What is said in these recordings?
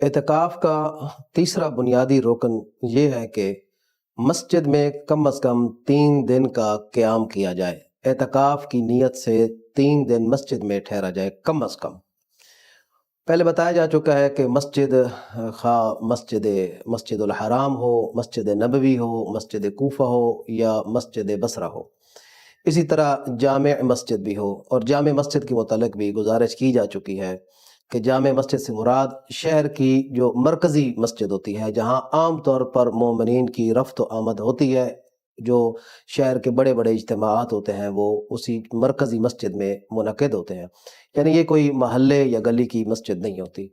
اعتکاف کا تیسرا بنیادی رکن یہ ہے کہ مسجد میں کم از کم 3 دن کا قیام کیا جائے۔ اعتکاف کی نیت سے 3 دن مسجد میں ٹھہرا جائے کم از کم۔ پہلے بتایا جا چکا ہے کہ مسجد خواہ مسجد الحرام ہو، مسجد نبوی ہو، مسجد کوفہ ہو یا مسجد بصرہ ہو، اسی طرح جامع مسجد بھی ہو، اور جامع مسجد کے متعلق بھی گزارش کی جا چکی ہے کہ جامع مسجد سے مراد شہر کی جو مرکزی مسجد ہوتی ہے، جہاں عام طور پر مومنین کی رفت و آمد ہوتی ہے، جو شہر کے بڑے بڑے اجتماعات ہوتے ہیں وہ اسی مرکزی مسجد میں منعقد ہوتے ہیں، یعنی یہ کوئی محلے یا گلی کی مسجد نہیں ہوتی۔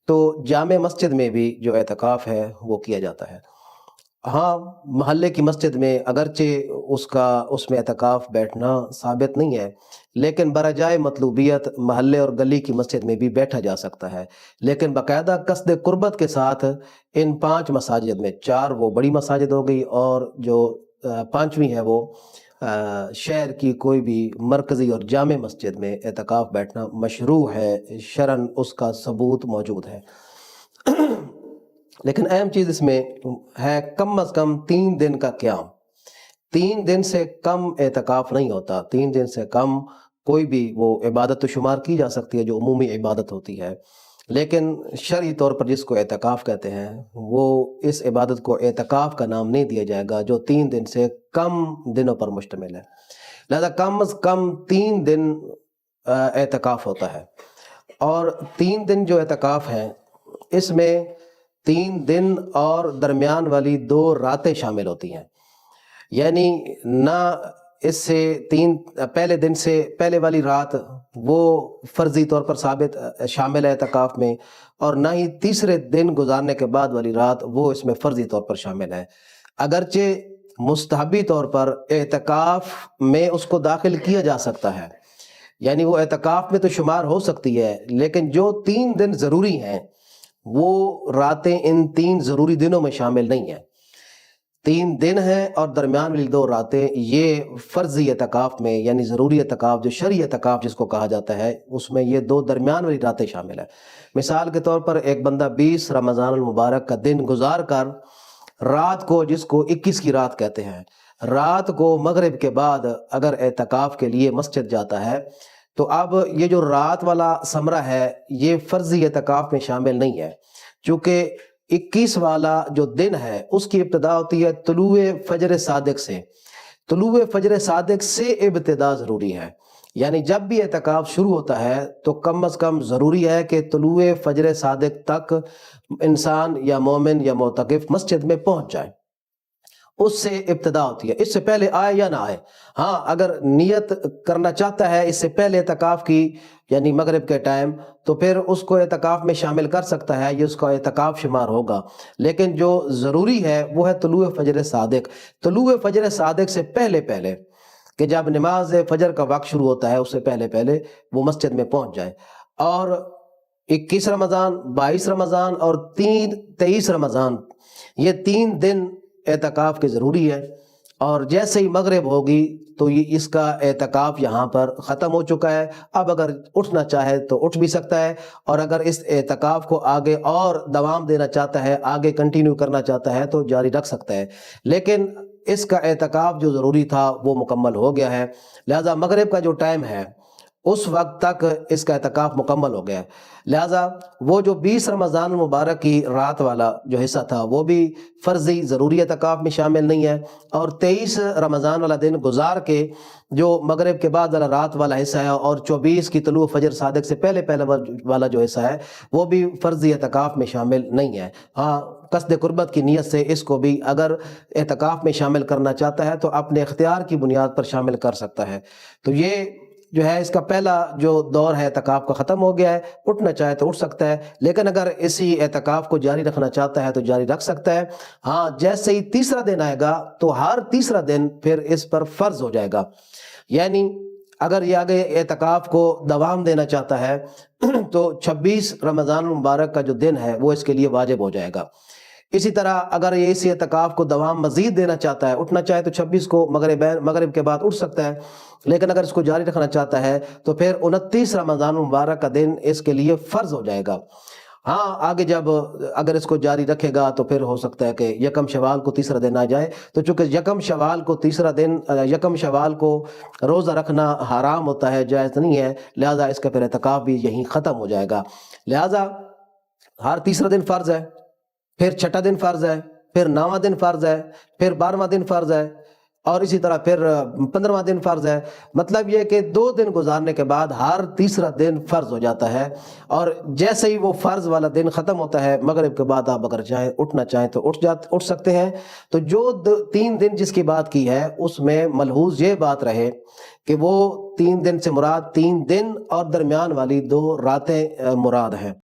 تو جامع مسجد میں بھی جو اعتکاف ہے وہ کیا جاتا ہے۔ ہاں، محلے کی مسجد میں اگرچہ اس میں اعتکاف بیٹھنا ثابت نہیں ہے، لیکن برجائے مطلوبیت محلے اور گلی کی مسجد میں بھی بیٹھا جا سکتا ہے، لیکن باقاعدہ قصد قربت کے ساتھ ان 5 مساجد میں، 4 وہ بڑی مساجد ہو گئی اور جو 5ویں ہے وہ شہر کی کوئی بھی مرکزی اور جامع مسجد میں اعتکاف بیٹھنا مشروع ہے، شرعاً اس کا ثبوت موجود ہے۔ لیکن اہم چیز اس میں ہے کم از کم 3 دن کا قیام۔ 3 دن سے کم اعتکاف نہیں ہوتا، 3 دن سے کم کوئی بھی وہ عبادت تو شمار کی جا سکتی ہے جو عمومی عبادت ہوتی ہے، لیکن شرعی طور پر جس کو اعتکاف کہتے ہیں وہ اس عبادت کو اعتکاف کا نام نہیں دیا جائے گا جو 3 دن سے کم دنوں پر مشتمل ہے۔ لہذا کم از کم 3 دن اعتکاف ہوتا ہے، اور 3 دن جو اعتکاف ہیں اس میں 3 دن اور درمیان والی 2 راتیں شامل ہوتی ہیں، یعنی نہ اس سے پہلے دن سے پہلے والی رات وہ فرضی طور پر شامل ہے اعتکاف میں، اور نہ ہی تیسرے دن گزارنے کے بعد والی رات وہ اس میں فرضی طور پر شامل ہے۔ اگرچہ مستحبی طور پر اعتکاف میں اس کو داخل کیا جا سکتا ہے، یعنی وہ اعتکاف میں تو شمار ہو سکتی ہے، لیکن جو 3 دن ضروری ہیں وہ راتیں ان 3 ضروری دنوں میں شامل نہیں ہیں۔ 3 دن ہیں اور درمیان والی 2 راتیں یہ فرضی اعتکاف میں، یعنی ضروری اعتکاف جو شرعی اعتکاف جس کو کہا جاتا ہے، اس میں یہ 2 درمیان والی راتیں شامل ہیں۔ مثال کے طور پر ایک بندہ 20 رمضان المبارک کا دن گزار کر رات کو، جس کو 21 کی رات کہتے ہیں، رات کو مغرب کے بعد اگر اعتکاف کے لیے مسجد جاتا ہے تو اب یہ جو رات والا ثمرہ ہے یہ فرضی اعتکاف میں شامل نہیں ہے، چونکہ 21 والا جو دن ہے اس کی ابتدا ہوتی ہے طلوع فجر صادق سے۔ طلوع فجر صادق سے ابتدا ضروری ہے، یعنی جب بھی اعتکاف شروع ہوتا ہے تو کم از کم ضروری ہے کہ طلوع فجر صادق تک انسان یا مومن یا معتکف مسجد میں پہنچ جائے، اس سے ابتدا ہوتی ہے، اس سے پہلے آئے یا نہ آئے۔ ہاں، اگر نیت کرنا چاہتا ہے اس سے پہلے اعتکاف کی، یعنی مغرب کے ٹائم، تو پھر اس کو اعتکاف میں شامل کر سکتا ہے، یہ اس کا اعتکاف شمار ہوگا، لیکن جو ضروری ہے وہ ہے طلوع فجر صادق۔ طلوع فجر صادق سے پہلے کہ جب نماز فجر کا وقت شروع ہوتا ہے اس سے پہلے وہ مسجد میں پہنچ جائے، اور 21 رمضان، 22 رمضان اور 23 رمضان، یہ 3 دن اعتکاف کے ضروری ہے، اور جیسے ہی مغرب ہوگی تو یہ اس کا اعتکاف یہاں پر ختم ہو چکا ہے۔ اب اگر اٹھنا چاہے تو اٹھ بھی سکتا ہے، اور اگر اس اعتکاف کو آگے اور دوام دینا چاہتا ہے، آگے کنٹینیو کرنا چاہتا ہے تو جاری رکھ سکتا ہے، لیکن اس کا اعتکاف جو ضروری تھا وہ مکمل ہو گیا ہے، لہذا مغرب کا جو ٹائم ہے اس وقت تک اس کا اعتکاف مکمل ہو گیا ہے۔ لہٰذا وہ جو 20 رمضان المبارک کی رات والا جو حصہ تھا وہ بھی فرضی ضروری اعتکاف میں شامل نہیں ہے، اور 23 رمضان والا دن گزار کے جو مغرب کے بعد والا رات والا حصہ ہے، اور 24 کی طلوع فجر صادق سے پہلے والا جو حصہ ہے وہ بھی فرضی اعتکاف میں شامل نہیں ہے۔ ہاں، قصد قربت کی نیت سے اس کو بھی اگر اعتکاف میں شامل کرنا چاہتا ہے تو اپنے اختیار کی بنیاد پر شامل کر سکتا ہے۔ تو یہ جو ہے اس کا پہلا جو دور ہے اعتکاف کا ختم ہو گیا ہے، اٹھنا چاہے تو اٹھ سکتا ہے، لیکن اگر اسی اعتکاف کو جاری رکھنا چاہتا ہے تو جاری رکھ سکتا ہے۔ ہاں، جیسے ہی تیسرا دن آئے گا تو ہر تیسرا دن پھر اس پر فرض ہو جائے گا، یعنی اگر یہ آگے اعتکاف کو دوام دینا چاہتا ہے تو 26 رمضان المبارک کا جو دن ہے وہ اس کے لیے واجب ہو جائے گا۔ اسی طرح اگر یہ اسی اعتکاف کو دوام مزید دینا چاہتا ہے، اٹھنا چاہے تو 26 کو مغرب کے بعد اٹھ سکتا ہے، لیکن اگر اس کو جاری رکھنا چاہتا ہے تو پھر 29 رمضان المبارک کا دن اس کے لیے فرض ہو جائے گا۔ ہاں آگے جب اگر اس کو جاری رکھے گا تو پھر ہو سکتا ہے کہ یکم شوال کو تیسرا دن آ جائے، تو چونکہ یکم شوال کو تیسرا دن، یکم شوال کو روزہ رکھنا حرام ہوتا ہے، جائز نہیں ہے، لہٰذا اس کا پھر اعتکاف بھی یہیں ختم ہو جائے گا۔ لہٰذا ہر تیسرا دن فرض ہے، پھر چھٹا دن فرض ہے، پھر 9واں دن فرض ہے، پھر 12واں دن فرض ہے، اور اسی طرح پھر 15واں دن فرض ہے۔ مطلب یہ کہ 2 دن گزارنے کے بعد ہر تیسرا دن فرض ہو جاتا ہے، اور جیسے ہی وہ فرض والا دن ختم ہوتا ہے، مغرب کے بعد آپ اگر چاہیں اٹھنا چاہیں تو اٹھ سکتے ہیں۔ تو جو 3 دن جس کی بات کی ہے اس میں ملحوظ یہ بات رہے کہ وہ 3 دن سے مراد 3 دن اور درمیان والی 2 راتیں مراد ہیں۔